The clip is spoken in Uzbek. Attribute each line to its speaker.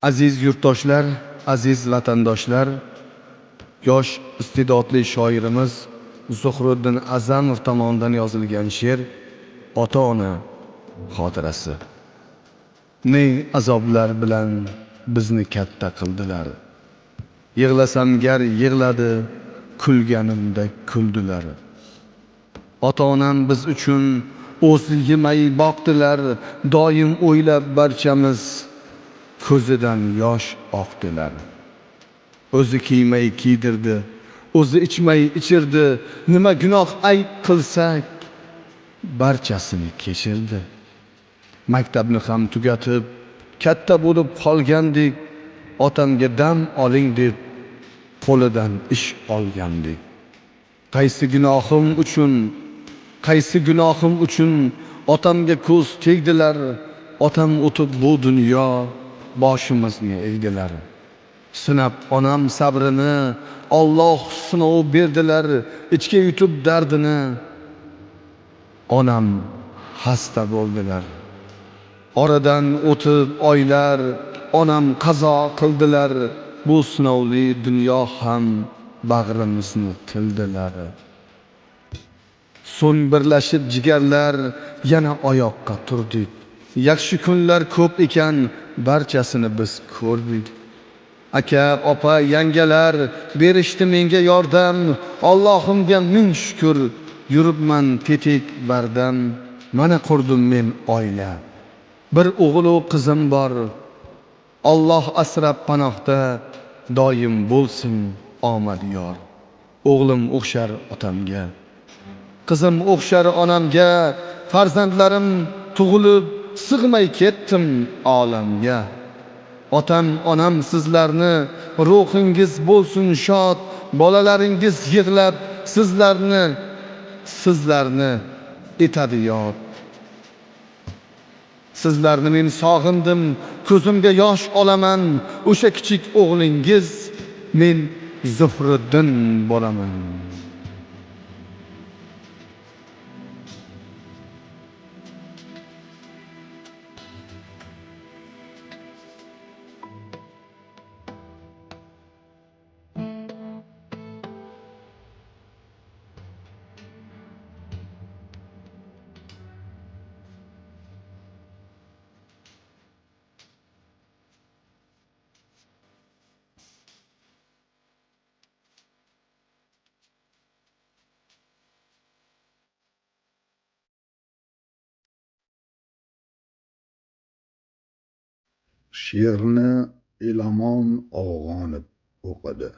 Speaker 1: Aziz yurtdoshlar, aziz vatandoshlar, yosh iste'dodli shoirimiz Zuhriddin A'zamov tomonidan yozilgan she'r ota-ona xotirasi. Ne azoblar bilan bizni katta qildilar. Yig'lasam gar yig'ladi, kulganimda kuldilar. Ota-onam biz uchun o'z yemay boqdilar, doim o'ylab barchamiz ko'zidan yosh oqdilar. O'zi kiymay kiydirdi, o'zi ichmay ichirdi, nima gunoh ayb qilsak barchasini kechirdi. Maktabni ham tugatib, katta bo'lib qolgandik, otamga dam oling deb qo'lidan ish olgandik. Qaysi gunohim uchun otamga ko'z tegdilar, otam o'tib bu dunyo boshimizni egdilar. Sinab onam sabrini, Alloh sinov berdilar, ichga yutib dardini, onam xasta bo'ldilar. Oradan o'tib oylar, onam qazo qildilar, bu sinovli dunyo ham bag'rimizni tildilar. So'ng birlashib jigarlar, yana oyoqqa turdik. Yaxshi kunlar ko'p ekan, barchasini biz ko'rdik. Aka, opa, yangalar berishdi menga yordam, Allohimga ming shukr, yuribman tetik bardam. Mana qurdim men oila, bir o'g'il va qizim bor. Alloh asrab panohda, doim bo'lsin omad yor. O'g'lim o'xshar otamga, qizim o'xshar onamga, farzandlarim tug'ilib sig'may ketdim olamga. Otam, onam sizlarni, ruhingiz bo'lsin shod, bolalaringiz yig'lab sizlarni etadi yod. Sizlarni men sog'indim, ko'zimga yosh olaman, o'sha kichik o'g'lingiz men Zuhriddin bo'laman.
Speaker 2: She'rni Elamon Og'onib o'qidi.